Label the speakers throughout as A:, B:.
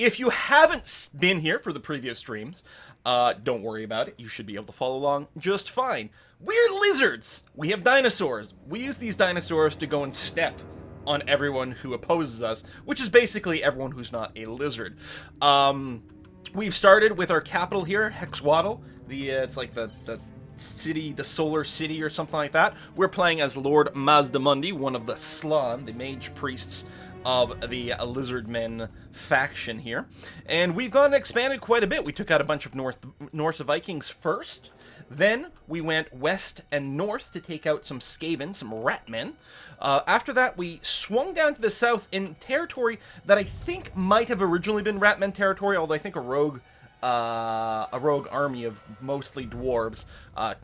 A: If you haven't been here for the previous streams, don't worry about it. You should be able to follow along just fine. We're lizards. We have dinosaurs. We use these dinosaurs to go and step on everyone who opposes us, which is basically everyone who's not a lizard. We've started with our capital here, Hexwaddle. It's like the city, the solar city or something like that. We're playing as Lord Mazdamundi, one of the Slan, the mage priests of the Lizardmen faction here. And we've gone and expanded quite a bit. We took out a bunch of Norse Vikings first. Then we went west and north to take out some Skaven, some Ratmen. After that, we swung down to the south in territory that I think might have originally been Ratmen territory, although I think a rogue army of mostly dwarves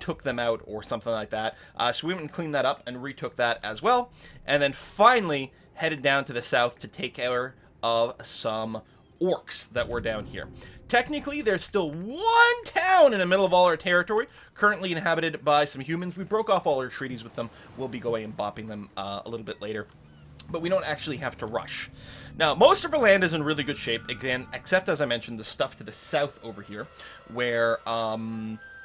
A: took them out or something like that. So we went and cleaned that up and retook that as well. And then finally headed down to the south to take care of some orcs that were down here. Technically, there's still one town in the middle of all our territory, currently inhabited by some humans. We broke off all our treaties with them. We'll be going and bopping them a little bit later. But we don't actually have to rush. Now, most of our land is in really good shape, again, except, as I mentioned, the stuff to the south over here, where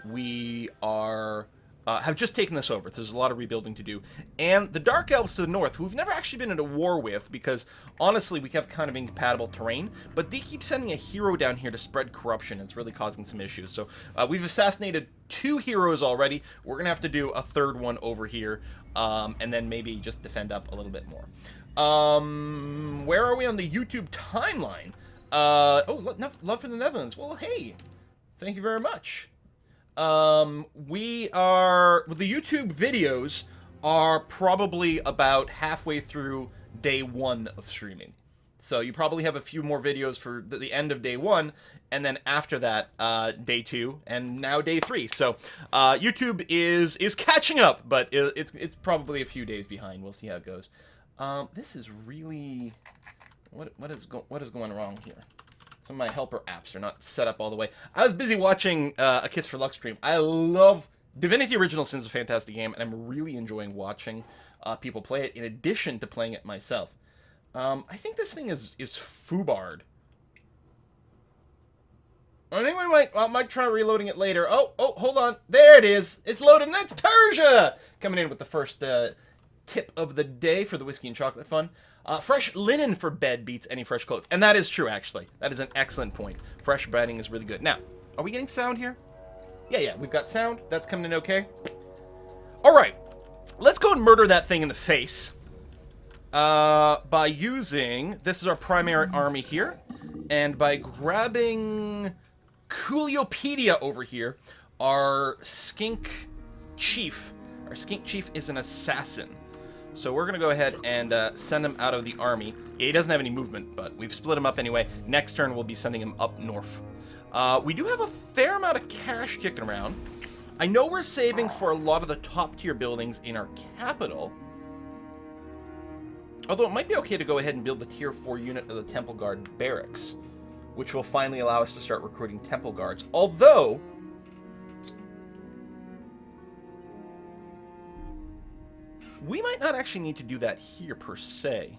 A: we are... have just taken this over. There's a lot of rebuilding to do. And the Dark Elves to the north, who we've never actually been in a war with, because, honestly, we have kind of incompatible terrain, but they keep sending a hero down here to spread corruption. It's really causing some issues. So, we've assassinated 2 heroes already. We're going to have to do a 3rd one over here, and then maybe just defend up a little bit more. Where are we on the YouTube timeline? Love for the Netherlands. Well, hey, thank you very much. The YouTube videos are probably about halfway through day 1 of streaming. So you probably have a few more videos for the end of day 1, and then after that, day 2, and now day 3. So YouTube is catching up, but it's probably a few days behind. We'll see how it goes. This is really... What is going wrong here? Some of my helper apps are not set up all the way. I was busy watching A Kiss for Luck stream. I love... Divinity Original Sin is a fantastic game, and I'm really enjoying watching people play it, in addition to playing it myself. I think this thing is foobarred. I think we might try reloading it later. Oh, hold on. There it is. It's loaded, and that's Terja! Coming in with the first tip of the day for the Whiskey and Chocolate Fun. Fresh linen for bed beats any fresh clothes. And that is true, actually. That is an excellent point. Fresh bedding is really good. Now, are we getting sound here? Yeah, we've got sound. That's coming in okay. All right. Let's go and murder that thing in the face. By using... This is our primary army here. And by grabbing Cooliopedia over here, our skink chief. Our skink chief is an assassin. So we're going to go ahead and send him out of the army. Yeah, he doesn't have any movement, but we've split him up anyway. Next turn, we'll be sending him up north. We do have a fair amount of cash kicking around. I know we're saving for a lot of the top-tier buildings in our capital. Although it might be okay to go ahead and build the Tier 4 unit of the Temple Guard Barracks, which will finally allow us to start recruiting Temple Guards. Although... we might not actually need to do that here, per se.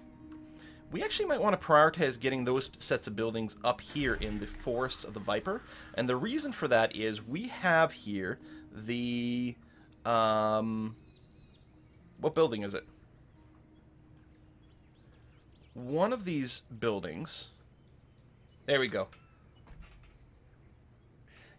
A: We actually might want to prioritize getting those sets of buildings up here in the Forests of the Viper. And the reason for that is we have here the... what building is it? One of these buildings... There we go.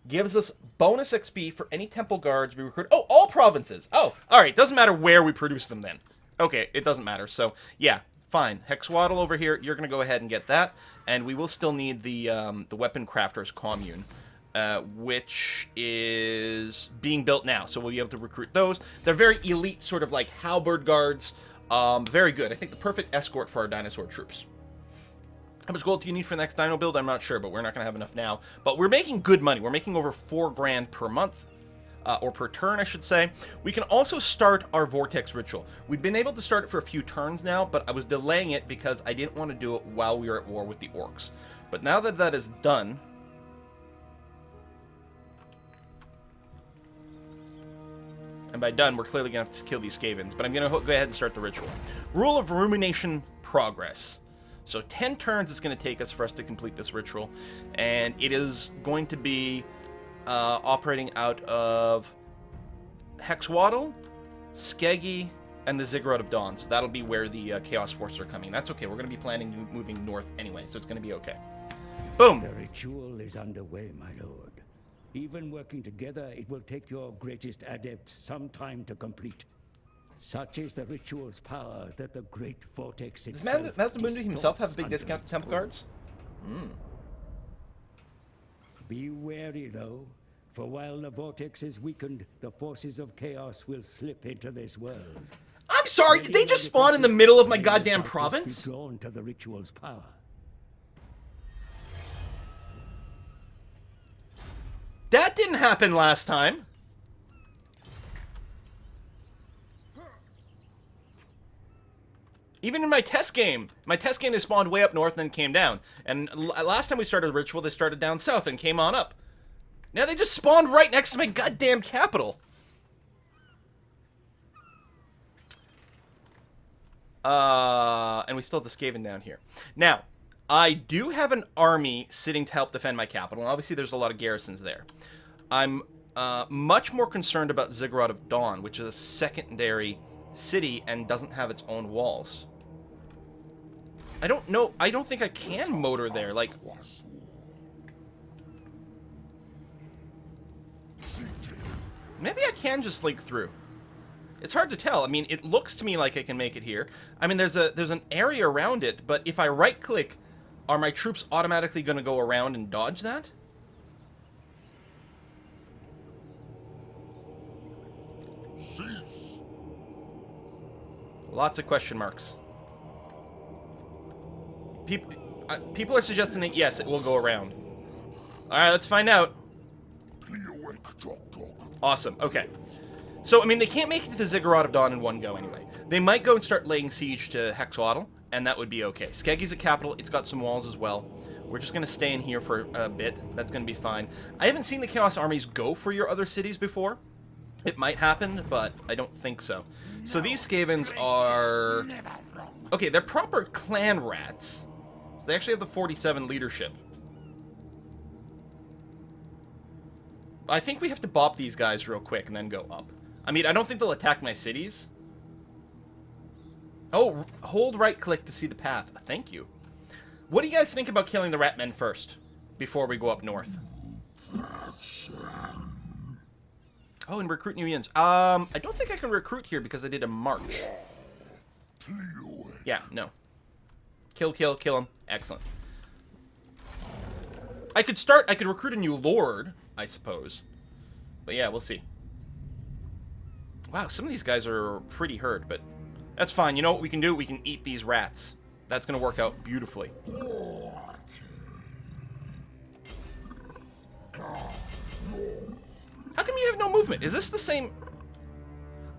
A: Gives us bonus XP for any temple guards we recruit. Oh, all provinces. Oh, all right. Doesn't matter where we produce them then. Okay, it doesn't matter. So, yeah, fine. Hexwaddle over here. You're going to go ahead and get that. And we will still need the Weapon Crafters Commune, which is being built now. So we'll be able to recruit those. They're very elite, sort of like halberd guards. Very good. I think the perfect escort for our dinosaur troops. How much gold do you need for the next dino build? I'm not sure, but we're not going to have enough now. But we're making good money. We're making over 4 grand per month. Or per turn, I should say. We can also start our vortex ritual. We've been able to start it for a few turns now, but I was delaying it because I didn't want to do it while we were at war with the orcs. But now that that is done... and by done, we're clearly going to have to kill these Skavens. But I'm going to go ahead and start the ritual. Rule of Rumination Progress. So 10 turns it's going to take us for us to complete this ritual. And it is going to be operating out of Hexwaddle, Skeggy, and the Ziggurat of Dawn. So that'll be where the Chaos Forces are coming. That's okay. We're going to be planning moving north anyway, so it's going to be okay. Boom!
B: The ritual is underway, my lord. Even working together, it will take your greatest adept some time to complete. Such is the ritual's power that the great vortex itself...
A: Does Master Mundi himself have a big discount to temple guards?
B: Be wary, though, for while the vortex is weakened, the forces of chaos will slip into this world.
A: I'm sorry, did they just spawn in the middle of my goddamn province?
B: Drawn to the ritual's power.
A: That didn't happen last time. Even in my test game they spawned way up north and then came down. And last time we started a ritual, they started down south and came on up. Now they just spawned right next to my goddamn capital. And we still have the Skaven down here. Now, I do have an army sitting to help defend my capital, and obviously there's a lot of garrisons there. I'm much more concerned about Ziggurat of Dawn, which is a secondary city and doesn't have its own walls. I don't know. I don't think I can motor there. Like, maybe I can just link through. It's hard to tell. I mean, it looks to me like I can make it here. I mean, there's an area around it, but if I right-click, are my troops automatically going to go around and dodge that? Lots of question marks. People are suggesting that, yes, it will go around. Alright, let's find out. Awesome, okay. So, I mean, they can't make it to the Ziggurat of Dawn in one go anyway. They might go and start laying siege to Hexwaddle, and that would be okay. Skeggy's a capital. It's got some walls as well. We're just going to stay in here for a bit. That's going to be fine. I haven't seen the Chaos armies go for your other cities before. It might happen, but I don't think so. So these Skavens are... Okay, they're proper clan rats. So they actually have the 47 leadership. I think we have to bop these guys real quick and then go up. I mean, I don't think they'll attack my cities. Oh, hold right-click to see the path. Thank you. What do you guys think about killing the Ratmen first, before we go up north? Oh, and recruit new units. I don't think I can recruit here because I did a march. Yeah, no. Kill him. Excellent. I could recruit a new lord, I suppose. But yeah, we'll see. Wow, some of these guys are pretty hurt, but that's fine. You know what we can do? We can eat these rats. That's going to work out beautifully. How come you have no movement? Is this the same...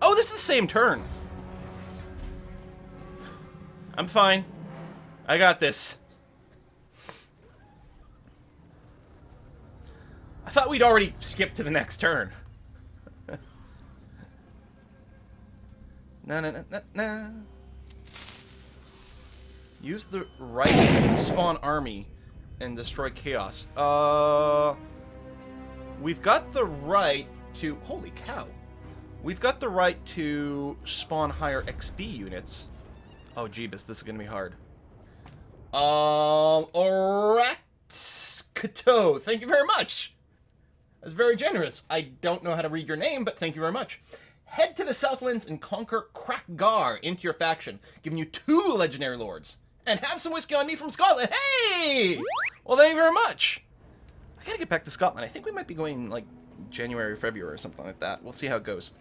A: Oh, this is the same turn. I'm fine. I got this. I thought we'd already skipped to the next turn. No. Use the right to spawn army and destroy chaos. We've got the right to... Holy cow. We've got the right to spawn higher XP units. Oh, jeebus, this is going to be hard. Oratkato, thank you very much. That's very generous. I don't know how to read your name, but thank you very much. Head to the Southlands and conquer Krakgar into your faction, giving you 2 legendary lords. And have some whiskey on me from Scotland. Hey! Well, thank you very much. I gotta get back to Scotland. I think we might be going, like, January or February or something like that. We'll see how it goes.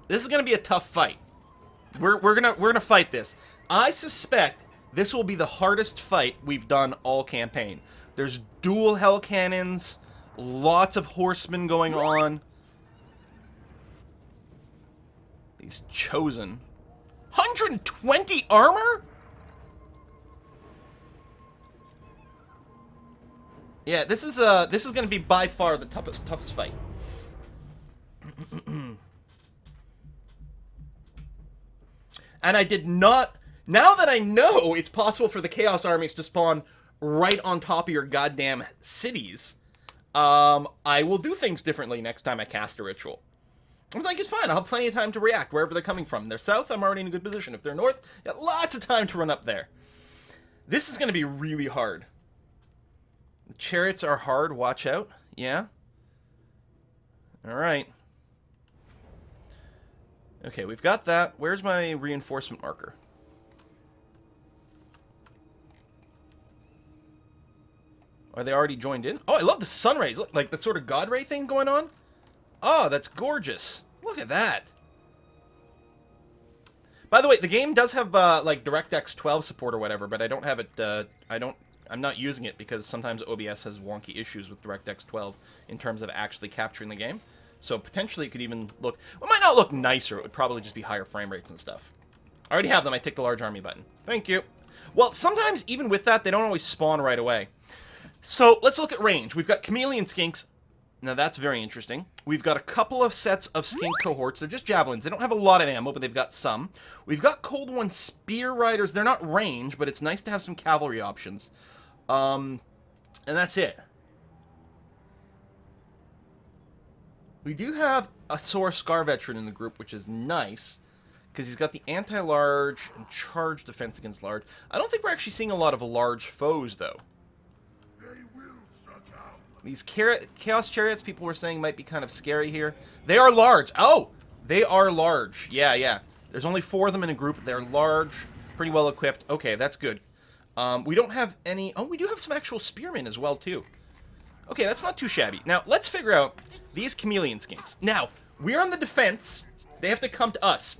A: This is gonna be a tough fight. We're gonna fight this. I suspect this will be the hardest fight we've done all campaign. There's dual hell cannons, lots of horsemen going on. These chosen. 120 armor? Yeah, this is gonna be by far the toughest fight. And I did not Now that I know it's possible for the Chaos armies to spawn right on top of your goddamn cities, I will do things differently next time I cast a ritual. I'm like, it's fine. I'll have plenty of time to react wherever they're coming from. If they're south, I'm already in a good position. If they're north, got lots of time to run up there. This is going to be really hard. The chariots are hard. Watch out. Yeah? Alright. Okay, we've got that. Where's my reinforcement marker? Are they already joined in? Oh, I love the sun rays. Look, like the sort of god ray thing going on. Oh, that's gorgeous. Look at that. By the way, the game does have like DirectX 12 support or whatever, but I don't have it. I'm not using it because sometimes OBS has wonky issues with DirectX 12 in terms of actually capturing the game. So potentially it could even look. Well, it might not look nicer. It would probably just be higher frame rates and stuff. I already have them. I tick the large army button. Thank you. Well, sometimes even with that, they don't always spawn right away. So let's look at range. We've got chameleon skinks. Now that's very interesting. We've got a couple of sets of skink cohorts. They're just javelins. They don't have a lot of ammo, but they've got some. We've got Cold One spear riders. They're not range, but it's nice to have some cavalry options. And that's it. We do have a Sore Scar veteran in the group, which is nice, because he's got the anti-large and charge defense against large. I don't think we're actually seeing a lot of large foes, though. These Chaos Chariots, people were saying, might be kind of scary here. They are large. Oh! They are large. Yeah, yeah. There's only 4 of them in a group. They're large, pretty well equipped. Okay, that's good. We don't have any... Oh, we do have some actual spearmen as well, too. Okay, that's not too shabby. Now, let's figure out these chameleon skinks. Now, we're on the defense. They have to come to us.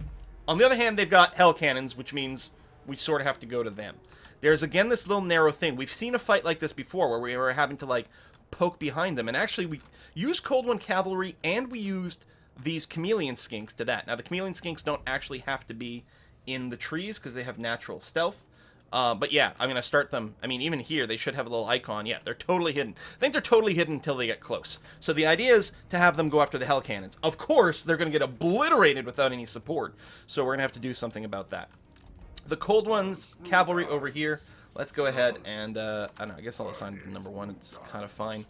A: On the other hand, they've got hell cannons, which means we sort of have to go to them. There's, again, this little narrow thing. We've seen a fight like this before where we were having to, like, poke behind them. And actually, we used Cold One cavalry and we used these chameleon skinks to that. Now, the chameleon skinks don't actually have to be in the trees because they have natural stealth. But yeah, I'm going to start them. I mean, even here, they should have a little icon. Yeah, they're totally hidden. I think they're totally hidden until they get close. So the idea is to have them go after the hell cannons. Of course, they're going to get obliterated without any support. So we're going to have to do something about that. The Cold One's cavalry over here. Let's go ahead and, I don't know, I guess I'll assign it to number 1. It's kind of fine.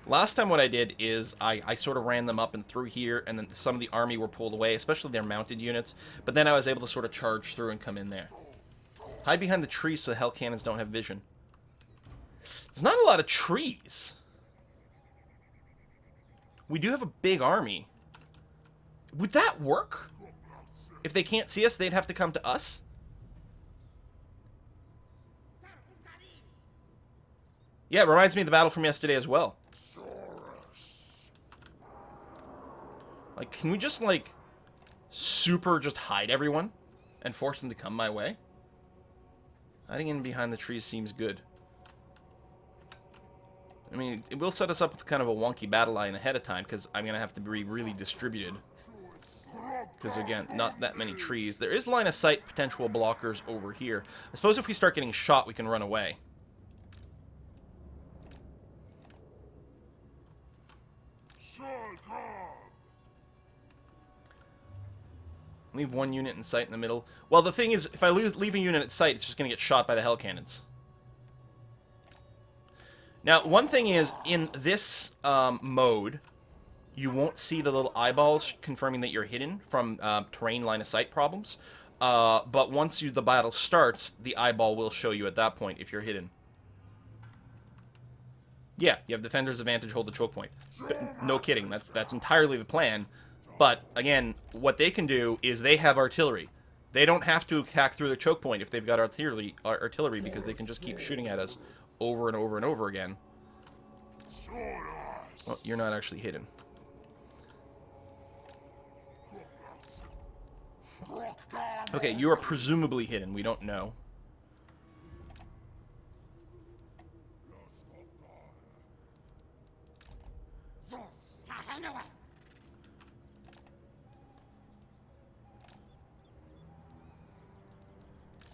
A: Last time what I did is I sort of ran them up and through here, and then some of the army were pulled away, especially their mounted units. But then I was able to sort of charge through and come in there. Hide behind the trees so the hell cannons don't have vision. There's not a lot of trees. We do have a big army. Would that work? If they can't see us, they'd have to come to us? Yeah, it reminds me of the battle from yesterday as well. Like, can we just, like, super just hide everyone and force them to come my way? Hiding in behind the trees seems good. I mean, it will set us up with kind of a wonky battle line ahead of time, because I'm going to have to be really distributed. Because, again, not that many trees. There is line of sight potential blockers over here. I suppose if we start getting shot, we can run away. Leave 1 unit in sight in the middle. Well, the thing is, if I leave a unit at sight, it's just going to get shot by the hell cannons. Now, one thing is, in this mode, you won't see the little eyeballs confirming that you're hidden from terrain line of sight problems. But once the battle starts, the eyeball will show you at that point if you're hidden. Yeah, you have defender's advantage, hold the choke point. No kidding, that's entirely the plan. But, again, what they can do is they have artillery. They don't have to attack through the choke point if they've got artillery because they can just keep shooting at us over and over and over again. Well, you're not actually hidden. Okay, you are presumably hidden. We don't know.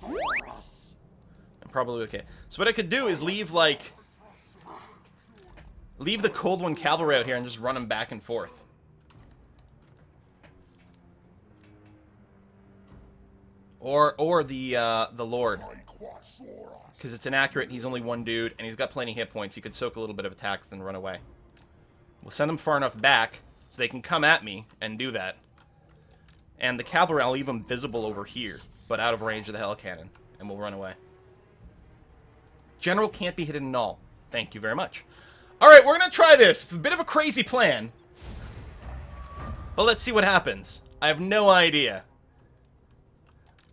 A: I'm probably okay. So what I could do is leave the Cold One cavalry out here and just run them back and forth. Or the Lord. Because it's inaccurate, he's only one dude, and he's got plenty of hit points. He could soak a little bit of attacks and run away. We'll send them far enough back so they can come at me and do that. And the cavalry, I'll leave them visible over here, but out of range of the hell cannon, and we'll run away. General can't be hidden at all. Thank you very much. Alright, we're going to try this. It's a bit of a crazy plan. But let's see what happens. I have no idea.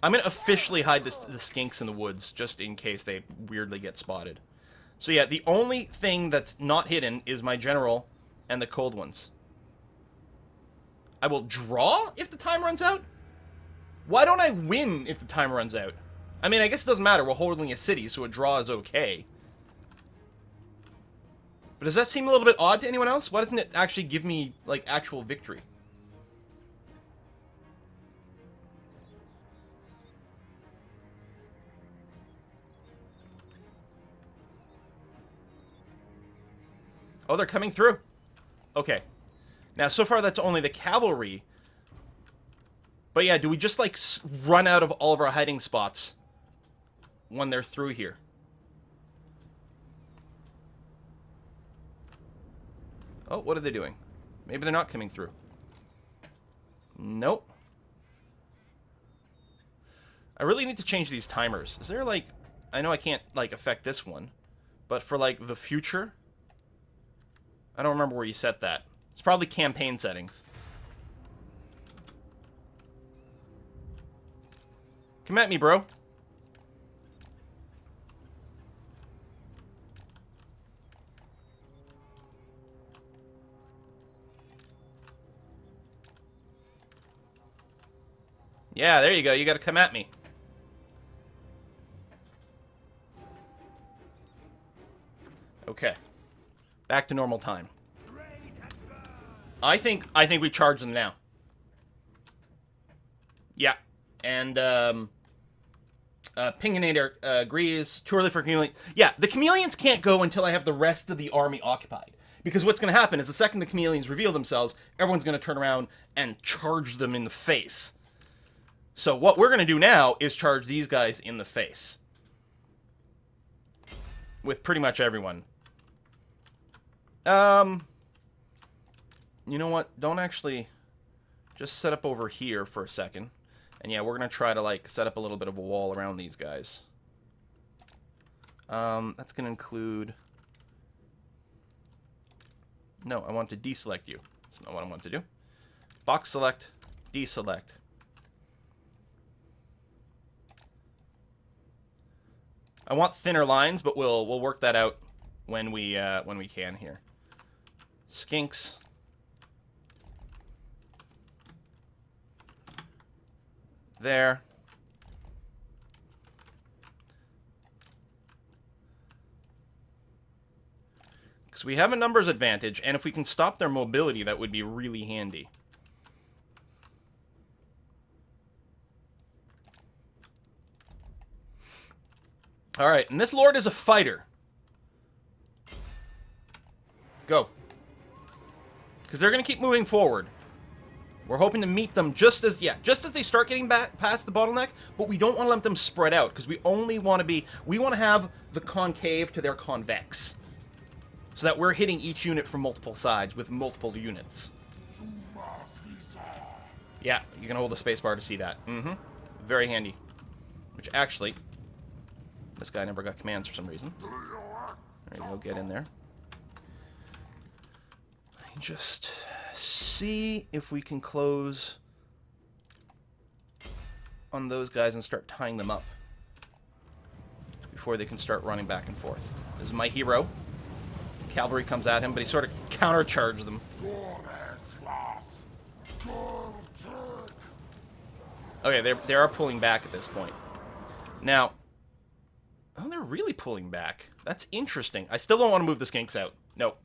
A: I'm going to officially hide the skinks in the woods, just in case they weirdly get spotted. So yeah, the only thing that's not hidden is my general and the cold ones. I will draw if the time runs out? Why don't I win if the time runs out? I mean, I guess it doesn't matter. We're holding a city, so a draw is okay. But does that seem a little bit odd to anyone else? Why doesn't it actually give me, like, actual victory? Oh, they're coming through. Okay. Now, so far, that's only the cavalry. But yeah, do we just, like, run out of all of our hiding spots when they're through here? Oh, what are they doing? Maybe they're not coming through. Nope. I really need to change these timers. Is there, like... I know I can't, like, affect this one. But for, like, the future... I don't remember where you set that. It's probably campaign settings. Come at me, bro. Yeah, there you go. You gotta come at me. Okay. Back to normal time. I think we charge them now. Yeah. And, Pinginator agrees. Too early for chameleon. Yeah, the chameleons can't go until I have the rest of the army occupied. Because what's going to happen is the second the chameleons reveal themselves, everyone's going to turn around and charge them in the face. So what we're going to do now is charge these guys in the face. With pretty much everyone. You know what? Don't actually... Just set up over here for a second. And yeah, we're going to try to, like, set up a little bit of a wall around these guys. That's going to include... No, I want to deselect you. That's not what I want to do. Box select, deselect. I want thinner lines, but we'll work that out when we can here. Skinks. There. Because we have a numbers advantage, and if we can stop their mobility, that would be really handy. Alright, and this lord is a fighter. Go. Because they're going to keep moving forward. We're hoping to meet them just as they start getting back past the bottleneck, but we don't want to let them spread out, because we only want to be, we want to have the concave to their convex. So that we're hitting each unit from multiple sides with multiple units. Yeah, you can hold the spacebar to see that. Very handy. Which actually, this guy never got commands for some reason. There you go, get in there. Just see if we can close on those guys and start tying them up before they can start running back and forth. This is my hero. Cavalry comes at him, but he sort of countercharged them. Okay, they are pulling back at this point. Now, oh, they're really pulling back. That's interesting. I still don't want to move the skinks out. Nope.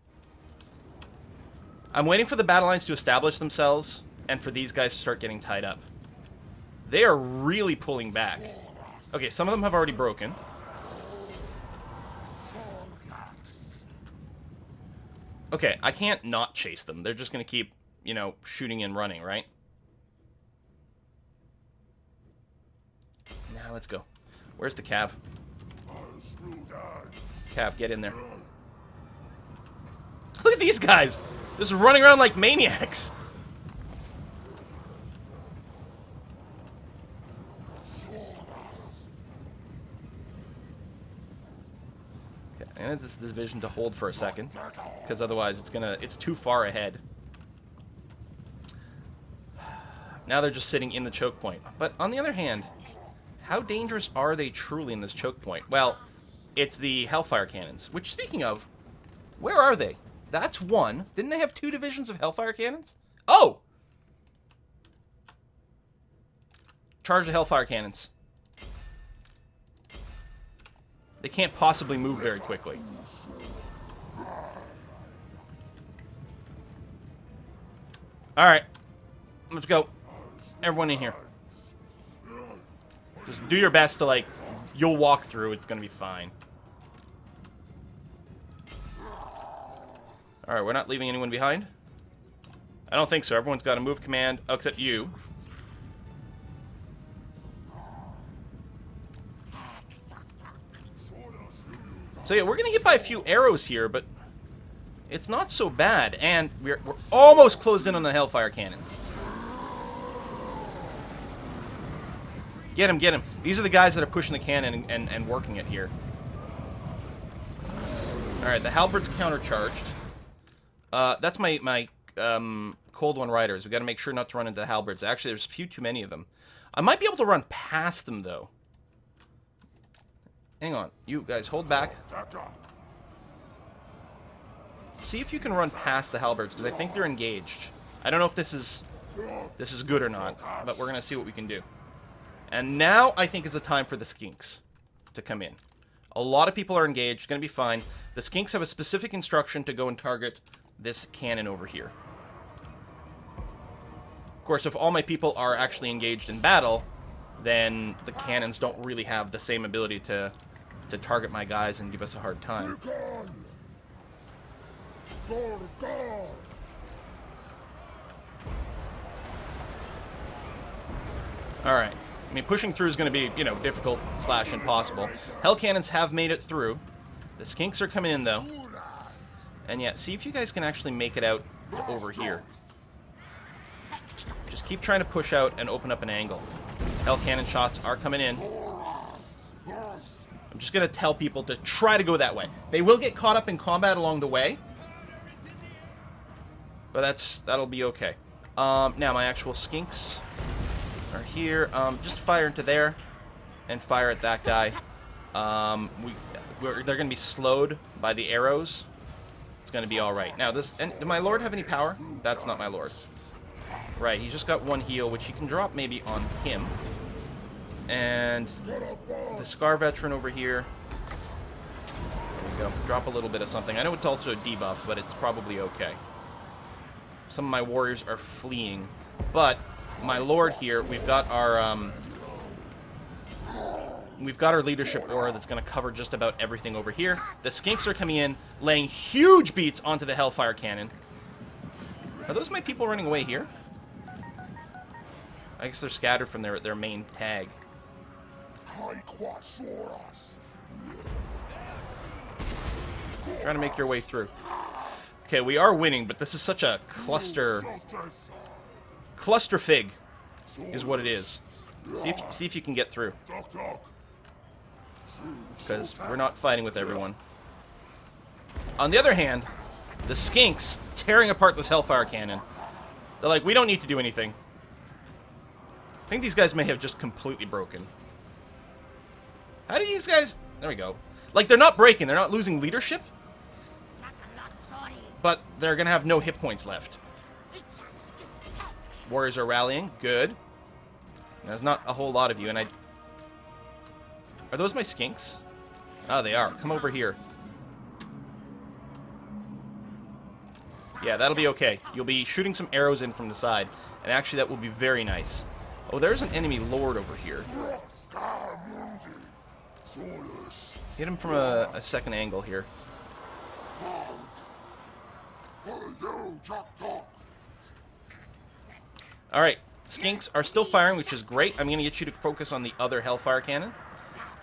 A: I'm waiting for the battle lines to establish themselves and for these guys to start getting tied up. They are really pulling back. Okay, some of them have already broken. Okay, I can't not chase them. They're just going to keep, you know, shooting and running, right? Let's go. Where's the Cav? Cav, get in there. Look at these guys! Just running around like maniacs. Okay, I need this division to hold for a second, because otherwise it's too far ahead. Now they're just sitting in the choke point. But on the other hand, how dangerous are they truly in this choke point? Well, it's the Hellfire Cannons, which, speaking of, where are they? That's one. Didn't they have 2 divisions of Hellfire Cannons? Oh! Charge the Hellfire Cannons. They can't possibly move very quickly. Alright. Let's go. Everyone in here. Just do your best to, like, you'll walk through. It's gonna be fine. Alright, we're not leaving anyone behind? I don't think so. Everyone's got a move command, except you. So yeah, we're gonna get by a few arrows here, but it's not so bad. And we're almost closed in on the Hellfire Cannons. Get him, get him. These are the guys that are pushing the cannon and working it here. Alright, the halberds countercharged. That's my Cold One Riders. We got to make sure not to run into the halberds. Actually, there's a few too many of them. I might be able to run past them, though. Hang on. You guys, hold back. See if you can run past the halberds, because I think they're engaged. I don't know if this is good or not, but we're going to see what we can do. And now, I think, is the time for the skinks to come in. A lot of people are engaged. Going to be fine. The skinks have a specific instruction to go and target this cannon over here. Of course, if all my people are actually engaged in battle, then the cannons don't really have the same ability to target my guys and give us a hard time. Alright. I mean, pushing through is going to be, you know, difficult / impossible. Hell cannons have made it through. The skinks are coming in, though. And yeah, see if you guys can actually make it out to over here. Just keep trying to push out and open up an angle. Hell cannon shots are coming in. I'm just going to tell people to try to go that way. They will get caught up in combat along the way. But that'll be okay. Now, my actual skinks are here. Just fire into there and fire at that guy. They're going to be slowed by the arrows. It's going to be alright. Now, did my lord have any power? That's not my lord. Right, he's just got 1 heal, which he can drop maybe on him. And the Scar Veteran over here. There we go. Drop a little bit of something. I know it's also a debuff, but it's probably okay. Some of my warriors are fleeing. But my lord here, we've got our leadership aura that's going to cover just about everything over here. The skinks are coming in, laying huge beats onto the Hellfire Cannon. Are those my people running away here? I guess they're scattered from their main tag. Trying to make your way through. Okay, we are winning, but this is such a cluster fig is what it is. See if you can get through. Because we're not fighting with everyone. On the other hand, the skinks tearing apart this Hellfire Cannon. They're like, we don't need to do anything. I think these guys may have just completely broken. How do these guys... There we go. Like, they're not breaking. They're not losing leadership. But they're going to have no hit points left. Warriors are rallying. Good. There's not a whole lot of you, and Are those my skinks? Oh, they are. Come over here. Yeah, that'll be okay. You'll be shooting some arrows in from the side, and actually that will be very nice. Oh, there's an enemy lord over here. Hit him from a second angle here. Alright, Skinks are still firing, which is great. I'm going to get you to focus on the other Hellfire Cannon.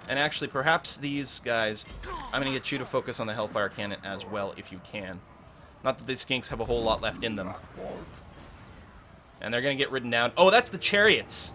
A: And actually, perhaps these guys, I'm going to get you to focus on the Hellfire Cannon as well, if you can. Not that these Skinks have a whole lot left in them. And they're going to get ridden down. Oh, that's the chariots.